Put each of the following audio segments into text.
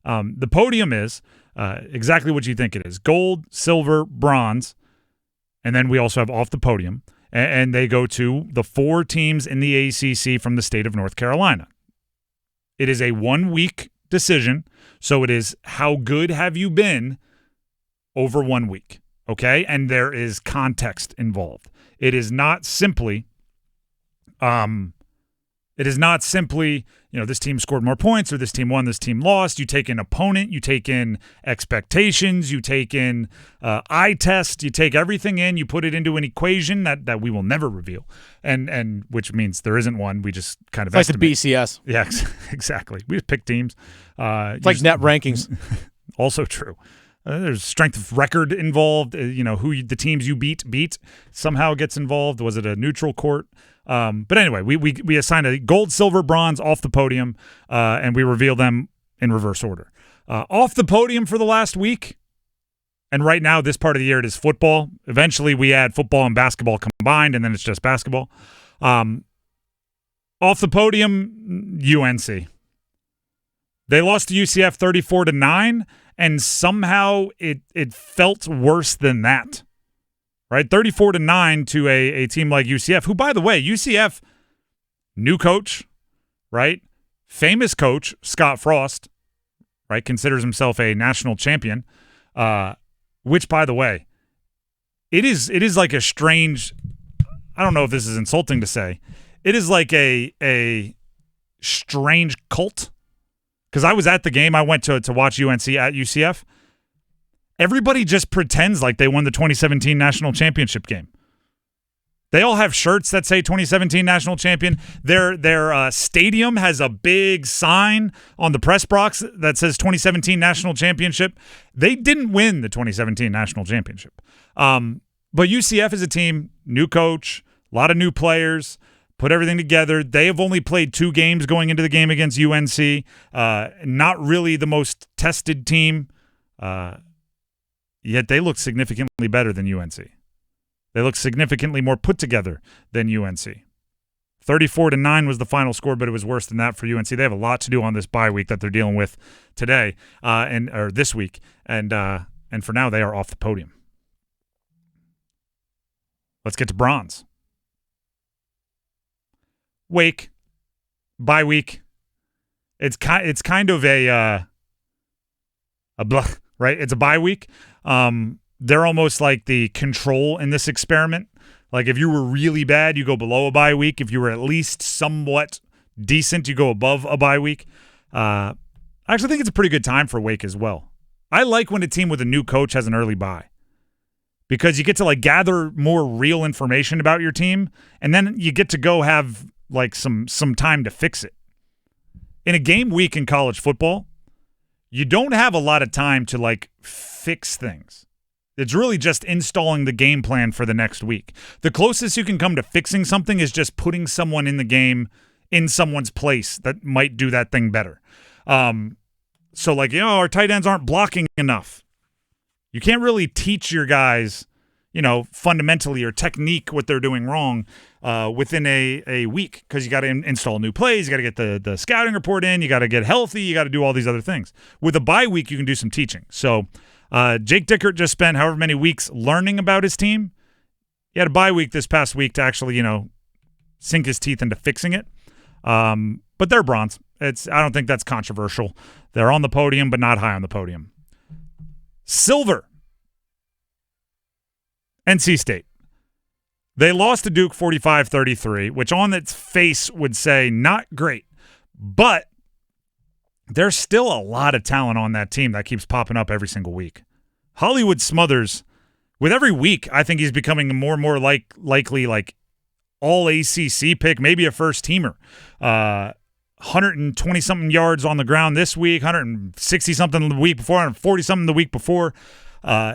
The podium is exactly what you think it is: gold, silver, bronze, and then we also have off the podium, and they go to the 4 teams in the ACC from the state of North Carolina. It is a 1-week decision, so it is how good have you been over 1 week, okay? And there is context involved. It is not simply this team scored more points or this team won, this team lost. You take in opponent, you take in expectations, you take in eye test, you take everything in, you put it into an equation that we will never reveal, and which means there isn't one. We just kind of estimate. Like the BCS. Yeah, exactly. We just pick teams. It's like net rankings. Also true. There's strength of record involved. Who the teams you beat somehow gets involved. Was it a neutral court? But anyway, we assign a gold, silver, bronze off the podium, and we reveal them in reverse order. Off the podium for the last week, and right now this part of the year it is football. Eventually we add football and basketball combined, and then it's just basketball. Off the podium, UNC. They lost to UCF 34-9. And somehow it felt worse than that, right? 34-9 to a team like UCF, who, by the way, UCF, new coach, right? Famous coach, Scott Frost, right? Considers himself a national champion, which, by the way, it is like a strange, I don't know if this is insulting to say, it is like a strange cult. Because I was at the game. I went to watch UNC at UCF. Everybody just pretends like they won the 2017 national championship game. They all have shirts that say 2017 national champion. Their stadium has a big sign on the press box that says 2017 national championship. They didn't win the 2017 national championship. But UCF is a team, new coach, a lot of new players, put everything together. They have only played 2 games going into the game against UNC. Not really the most tested team, yet they look significantly better than UNC. They look significantly more put together than UNC. 34-9 was the final score, but it was worse than that for UNC. They have a lot to do on this bye week that they're dealing with today or this week, and for now they are off the podium. Let's get to bronze. Wake, bye week. It's kind of a blah, right? It's a bye week. They're almost like the control in this experiment. Like if you were really bad, you go below a bye week. If you were at least somewhat decent, you go above a bye week. I actually think it's a pretty good time for Wake as well. I like when a team with a new coach has an early bye, because you get to like gather more real information about your team, and then you get to go have like some time to fix it. In a game week in college football, you don't have a lot of time to like fix things. It's really just installing the game plan for the next week. The closest you can come to fixing something is just putting someone in the game in someone's place that might do that thing better. So like, our tight ends aren't blocking enough. You can't really teach your guys, fundamentally or technique what they're doing wrong within a week, because you got to install new plays, you got to get the scouting report in, you got to get healthy, you got to do all these other things. With a bye week, you can do some teaching. So Jake Dickert just spent however many weeks learning about his team. He had a bye week this past week to actually, sink his teeth into fixing it. But they're bronze. I don't think that's controversial. They're on the podium, but not high on the podium. Silver. NC State. They lost to Duke 45-33, which on its face would say not great, but there's still a lot of talent on that team that keeps popping up every single week. Hollywood Smothers, with every week, I think he's becoming more and more likely like all ACC pick, maybe a first teamer. 120-something yards on the ground this week, 160-something the week before, 140-something the week before.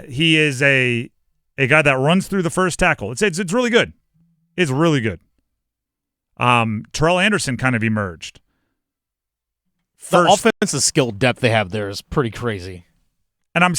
He is a guy that runs through the first tackle. It's really good. It's really good. Terrell Anderson kind of emerged. The offensive skill depth they have there is pretty crazy. And I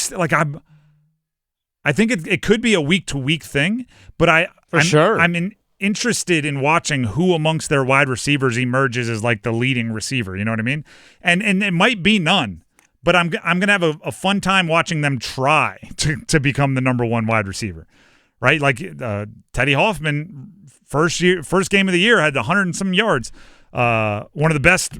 think it could be a week-to-week thing, but I'm interested in watching who amongst their wide receivers emerges as like the leading receiver. You know what I mean? And it might be none, but I'm going to have a fun time watching them try to become the number one wide receiver, right? Like Teddy Hoffman, first game of the year, had 100 and some yards. One of the best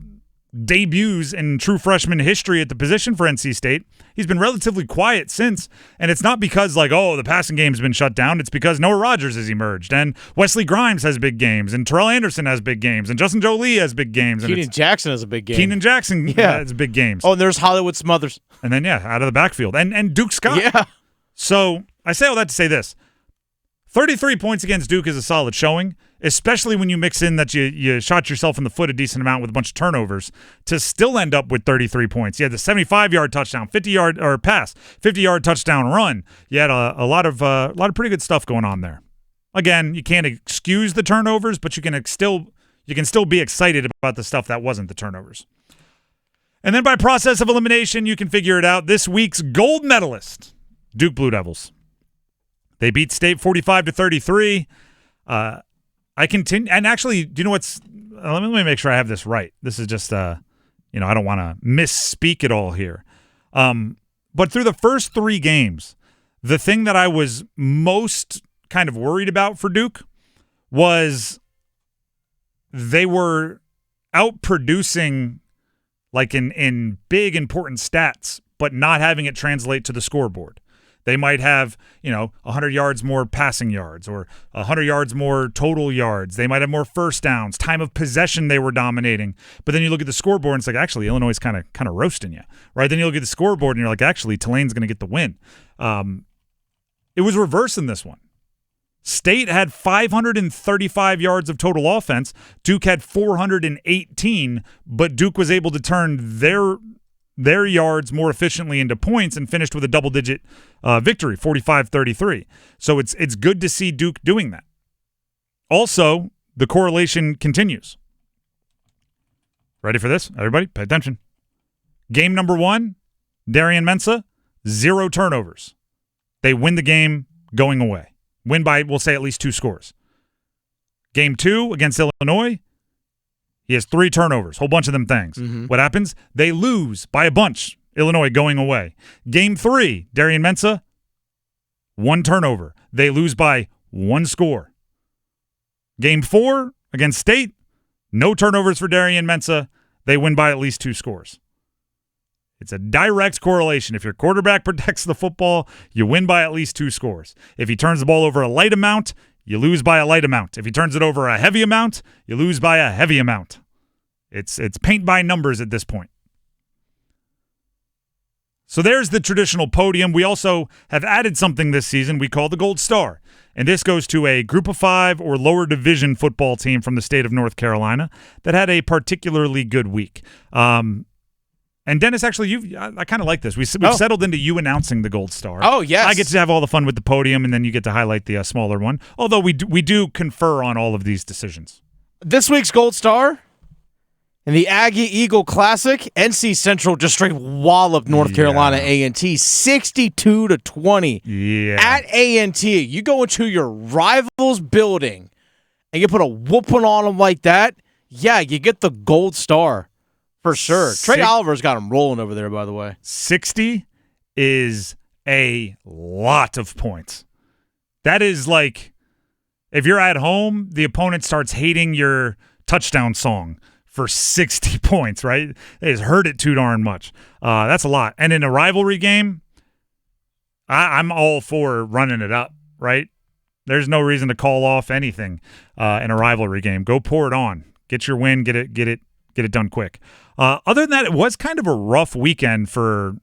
debuts in true freshman history at the position for NC State. He's been relatively quiet since, and it's not because the passing game's been shut down. It's because Noah Rogers has emerged, and Wesley Grimes has big games, and Terrell Anderson has big games, and Justin Jolie has big games. Keenan Jackson has a big game. Keenan Jackson has big games. Oh, and there's Hollywood Smothers. And then, out of the backfield. And Duke Scott. Yeah. So I say all that to say this. 33 points against Duke is a solid showing, especially when you mix in that you shot yourself in the foot a decent amount with a bunch of turnovers to still end up with 33 points. You had the 75-yard touchdown, 50-yard or pass, 50-yard touchdown run. You had a lot of pretty good stuff going on there. Again, you can't excuse the turnovers, but you can still be excited about the stuff that wasn't the turnovers. And then by process of elimination, you can figure it out. This week's gold medalist, Duke Blue Devils. They beat State 45-33. I continue, and actually, do you know what's? Let me make sure I have this right. This is just, I don't want to misspeak it all here. But through the first 3 games, the thing that I was most kind of worried about for Duke was they were outproducing, like in big important stats, but not having it translate to the scoreboard. They might have, 100 yards more passing yards or 100 yards more total yards. They might have more first downs. Time of possession, they were dominating. But then you look at the scoreboard and it's like, actually, Illinois is kind of roasting you, right? Then you look at the scoreboard and you're like, actually, Tulane's going to get the win. It was reverse in this one. State had 535 yards of total offense. Duke had 418, but Duke was able to turn their yards more efficiently into points and finished with a double-digit victory, 45-33. So it's good to see Duke doing that. Also, the correlation continues. Ready for this? Everybody, pay attention. Game number 1, Darian Mensah, 0 turnovers. They win the game going away. Win by, we'll say, at least 2 scores. Game 2 against Illinois, he has 3 turnovers, whole bunch of them things. Mm-hmm. What happens? They lose by a bunch, Illinois going away. Game 3, Darian Mensah, 1 turnover. They lose by 1 score. Game 4 against State, no turnovers for Darian Mensah. They win by at least 2 scores. It's a direct correlation. If your quarterback protects the football, you win by at least 2 scores. If he turns the ball over a light amount, you lose by a light amount. If he turns it over a heavy amount, you lose by a heavy amount. It's paint by numbers at this point. So there's the traditional podium. We also have added something this season we call the Gold Star. And this goes to a Group of 5 or lower division football team from the state of North Carolina that had a particularly good week. And Dennis, actually, I kind of like this. We've settled into you announcing the Gold Star. Oh, yes. I get to have all the fun with the podium, and then you get to highlight the smaller one. Although we do confer on all of these decisions. This week's Gold Star in the Aggie Eagle Classic, NC Central just straight walloped North Carolina A&T 62-20. Yeah. At A&T, you go into your rival's building and you put a whooping on them like that. Yeah, you get the Gold Star. For sure. Trey Oliver's got him rolling over there, by the way. 60 is a lot of points. That is like, if you're at home, the opponent starts hating your touchdown song for 60 points, right? They just heard it too darn much. That's a lot. And in a rivalry game, I'm all for running it up, right? There's no reason to call off anything in a rivalry game. Go pour it on. Get your win. Get it done quick. Other than that, it was kind of a rough weekend for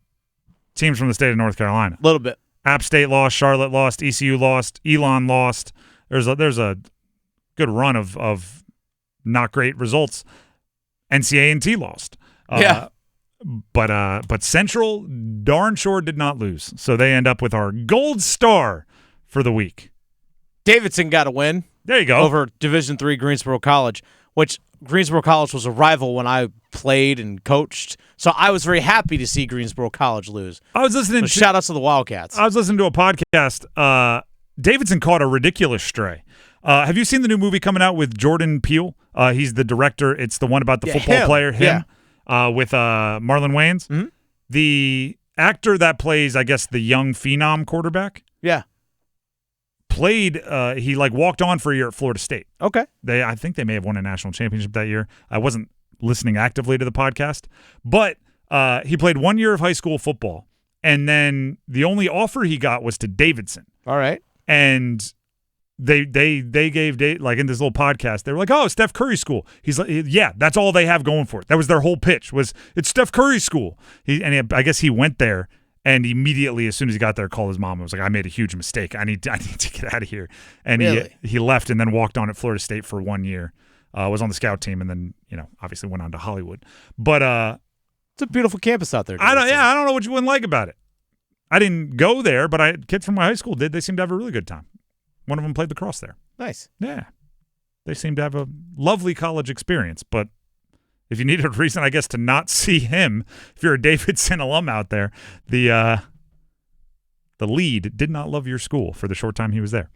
teams from the state of North Carolina. A little bit. App State lost, Charlotte lost, ECU lost, Elon lost. There's a good run of not great results. NCAA lost. But Central darn sure did not lose. So they end up with our Gold Star for the week. Davidson got a win. There you go. Over Division III Greensboro College, which Greensboro College was a rival when I played and coached. So I was very happy to see Greensboro College lose. I was listening. Shout outs to the Wildcats. I was listening to a podcast. Davidson caught a ridiculous stray. Have you seen the new movie coming out with Jordan Peele? He's the director. It's the one about the football player, with Marlon Wayans. Mm-hmm. The actor that plays, I guess, the young phenom quarterback. Yeah. Played. He walked on for a year at Florida State. Okay. I think they may have won a national championship that year. I wasn't listening actively to the podcast, but he played 1 year of high school football, and then the only offer he got was to Davidson. All right. And they gave in this little podcast, they were like, "Oh, Steph Curry school." He's like, "Yeah, that's all they have going for it." That was their whole pitch, was it's Steph Curry school. I guess he went there and immediately, as soon as he got there, called his mom and was like, "I made a huge mistake. I need to get out of here." And really? he left and then walked on at Florida State for 1 year. Was on the scout team and then obviously went on to Hollywood. But it's a beautiful campus out there. I don't know what you wouldn't like about it. I didn't go there, but kids from my high school did. They seemed to have a really good time. One of them played lacrosse there. Nice. Yeah. They seemed to have a lovely college experience. But if you needed a reason, I guess, to not see him, if you're a Davidson alum out there, the lead did not love your school for the short time he was there.